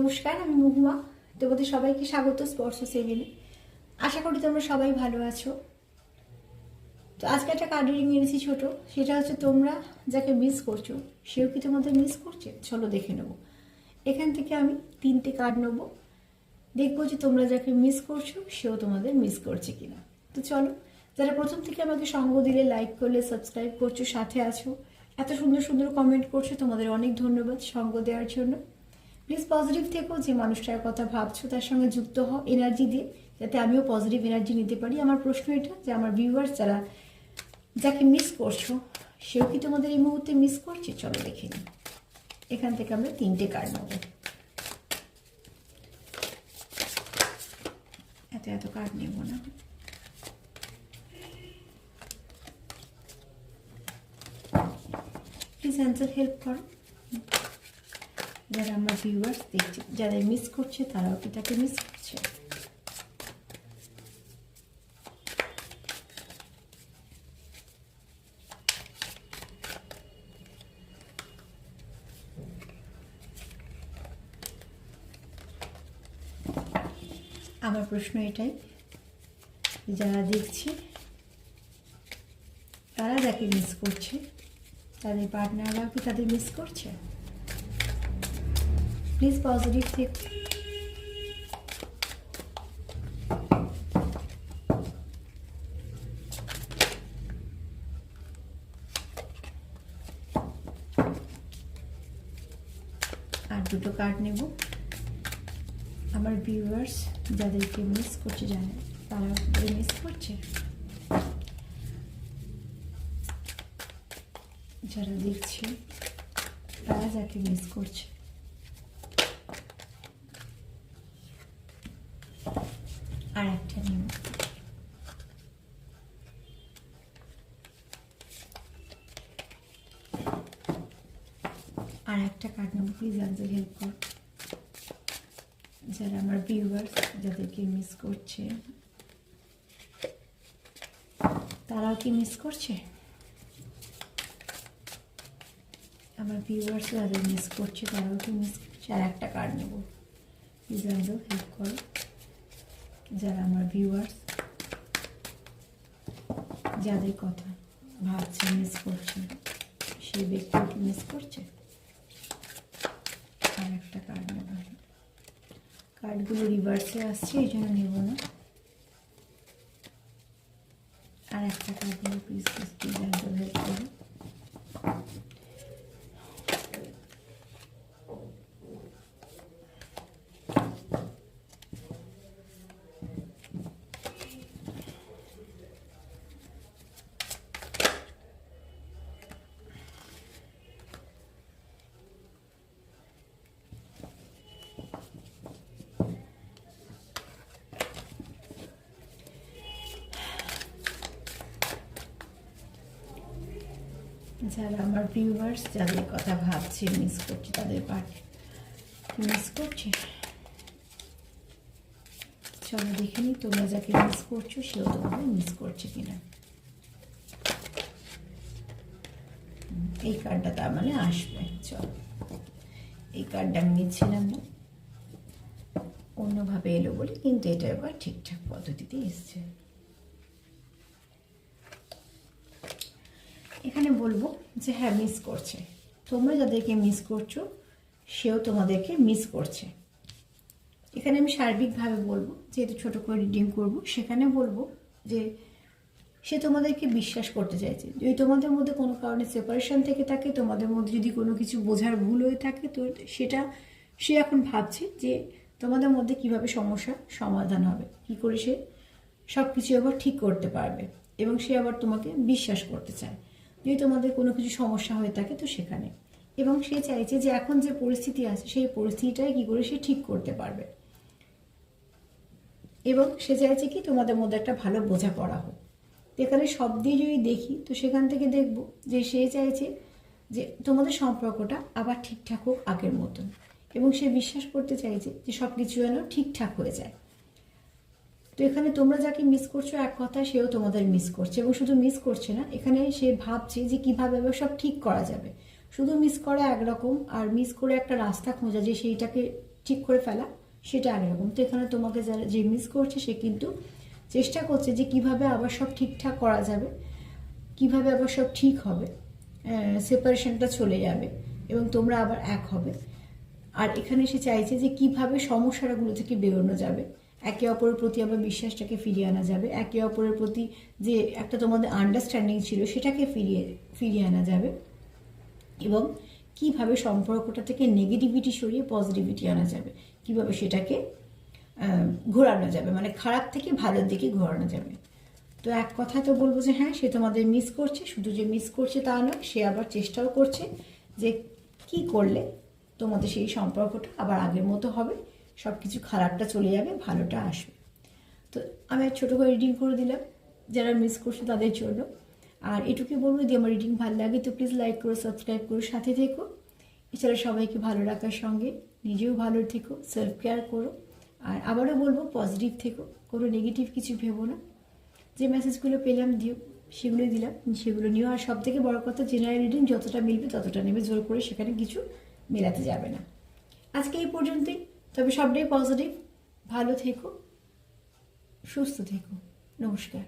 নমস্কার, আমি মহুমা। তোমাদের সবাইকে স্বাগত স্পর্শ সেভেনে। আশা করি তোমরা সবাই ভালো আছো। তো আজকে একটা কার্ড রিডিং এনেছি ছোট, সেটা হচ্ছে তোমরা যাকে মিস করছো সেও কি তোমাদের মিস করছে। চলো দেখে নেব। এখান থেকে আমি 3টে কার্ড নেব, দেখবো যে তোমরা যাকে মিস করছো সেও তোমাদের মিস করছে কিনা। তো চলো, যারা প্রথম থেকে আমাকে সঙ্গ দিলে, লাইক করলে, সাবস্ক্রাইব করছো, সাথে আছো, এত সুন্দর সুন্দর কমেন্ট করছো, তোমাদের অনেক ধন্যবাদ সঙ্গ দেওয়ার জন্য। প্লিজ পজিটিভ থেকো, যে মানুষটার কথা ভাবছো তার সঙ্গে যুক্ত হও এনার্জি দিয়ে, যাতে আমিও পজিটিভ এনার্জি নিতে পারি। আমার প্রশ্ন এটা যে আমার ভিউয়ার্স যারা যাকে মিস করছো সেও কি তোমাদের এই মুহূর্তে মিস করছে। চলো দেখে নিই। এখান থেকে আমরা 3টে কার্ড নেব। এত কার্ড নেব না। প্লিজ অ্যান্সার হেল্প করো। যারা আমার ভিউয়ার্স দেখছে, যারা মিস করছে তারাও কি তাকে মিস করছে। আমার প্রশ্ন এটাই, যারা দেখছে তারা যাকে মিস করছে তাদের পার্টনাররাও কি তাদের মিস করছে। প্লিজ পজিটিভ থেকো। আর 2টো কার্ড নেব। আমার ভিউয়ার্স যাদেরকে মিস করছে, জানে তারা মিস করছে। যারা দেখছে তারা যাকে মিস করছে। আর একটা নেব। আর একটা কার্ড নেব। প্লিজ আনসার হেল্প কর। যারা আমার ভিউয়ার্স যাদেরকে মিস করছে তারাও কি মিস করছে। আমার ভিউয়ার্স যাদের মিস করছে তারাও কি মিস করছে। আর একটা কার্ড নেব। প্লিজ আনসার হেল্প করো। যারা আমার ভিউয়ার্স যাদের কথা ভাবছে, মিস করছে, সেই ব্যক্তিকে মিস করছে। আর একটা কার্ড নেব। কার্ডগুলো রিভার্সে আসছে, এই জন্য নেব না। আর একটা কার্ড নেব। প্লিজ প্লিজ অ্যান্সার হেল্প করো। যারা আমার ভিউয়ার্স যাদের কথা ভাবছে, মিস করছে, তাদের পার্ট মিস করছে। চলো দেখে নিই তোমরা যাকে মিস করছো সেও তোমাদের মিস করছে কিনা। এই কার্ডটা তার মানে আসবে। চলো, এই কার্ডটা আমি নিচ্ছিলাম না, অন্যভাবে এলো বলে, কিন্তু এটা এবার ঠিকঠাক পদ্ধতিতে এসছে। এখানে বলবো যে হ্যাঁ, মিস করছে। তোমরা যাদেরকে মিস করছো সেও তোমাদেরকে মিস করছে। এখানে আমি সার্বিকভাবে বলবো, যেহেতু ছোট করে রিডিং করবো, সেখানে বলবো যে সে তোমাদেরকে বিশ্বাস করতে চাইছে। যদি তোমাদের মধ্যে কোনো কারণে সেপারেশন থেকে থাকে, তোমাদের মধ্যে যদি কোনো কিছু বোঝার ভুল হয়ে থাকে, তো সেটা সে এখন ভাবছে যে তোমাদের মধ্যে কিভাবে সমস্যার সমাধান হবে, কি করে সে সব কিছু আবার ঠিক করতে পারবে, এবং সে আবার তোমাকে বিশ্বাস করতে চায়। যদি তোমাদের কোনো কিছু সমস্যা হয়ে থাকে তো সেখানে, এবং সে চাইছে যে এখন যে পরিস্থিতি আছে সেই পরিস্থিতিটাই কী করে সে ঠিক করতে পারবে, এবং সে চাইছে কি তোমাদের মধ্যে একটা ভালো বোঝাপড়া হোক। এখানে সব দিয়ে যদি দেখি তো সেখান থেকে দেখব যে সে চাইছে যে তোমাদের সম্পর্কটা আবার ঠিকঠাক হোক আগের মতন, এবং সে বিশ্বাস করতে চাইছে যে সব কিছু যেন ঠিকঠাক হয়ে যায়। তো এখানে তোমরা যাকে মিস করছো এক কথা, সেও তোমাদের মিস করছে, এবং শুধু মিস করছে না, এখানে সে ভাবছে যে কীভাবে এবার সব ঠিক করা যাবে। শুধু মিস করা একরকম, আর মিস করে একটা রাস্তা খোঁজা যে সেইটাকে ঠিক করে ফেলা সেটা আরেকরকম। তো এখানে তোমাকে যারা যে মিস করছে সে কিন্তু চেষ্টা করছে যে কিভাবে আবার সব ঠিকঠাক করা যাবে, কিভাবে আবার সব ঠিক হবে, সেপারেশনটা চলে যাবে এবং তোমরা আবার এক হবে। আর এখানে সে চাইছে যে কিভাবে সমস্যাগুলো থেকে বেরোনো যাবে, একে অপরের প্রতি আবার বিশ্বাসটাকে ফিরিয়ে আনা যাবে, একে অপরের প্রতি যে একটা তোমাদের আন্ডারস্ট্যান্ডিং ছিল সেটাকে ফিরিয়ে আনা যাবে, এবং কিভাবে সম্পর্কটা থেকে নেগেটিভিটি সরিয়ে পজিটিভিটি আনা যাবে, কিভাবে সেটাকে ঘোরানো যাবে, মানে খারাপ থেকে ভালোর দিকে ঘোরানো যাবে। তো এক কথায় তো বলবো যে হ্যাঁ, সে তোমাদের মিস করছে, শুধু যে মিস করছে তা নয়, সে আবার চেষ্টাও করছে যে কি করলে তোমাদের সেই সম্পর্কটা আবার আগের মতো হবে, সব কিছু খারাপটা চলে যাবে, ভালোটা আসবে। তো আমি ছোটো করে রিডিং করে দিলাম যারা মিস করছে তাদের জন্য। আর এটুকুই বলবো, যদি আমার রিডিং ভালো লাগে তো প্লিজ লাইক করো, সাবস্ক্রাইব করো, সাথে থেকো। এছাড়া সবাইকে ভালো রাখার সঙ্গে নিজেও ভালো থেকো, সেলফ কেয়ার করো। আর আবারও বলবো পজিটিভ থেকো, কোনো নেগেটিভ কিছু ভেবো না। যে মেসেজগুলো পেলাম দিও, সেগুলোই দিলাম, সেগুলো নিও। আর সব থেকে বড় কথা, জেনারেল রিডিং যতটা মিলবে ততটা নেবে, জোর করে সেখানে কিছু মেলাতে যাবে না। আজকে এই পর্যন্তই, তবে সবটাই পজিটিভ। ভালো থেকো, সুস্থ থেকো, নমস্কার।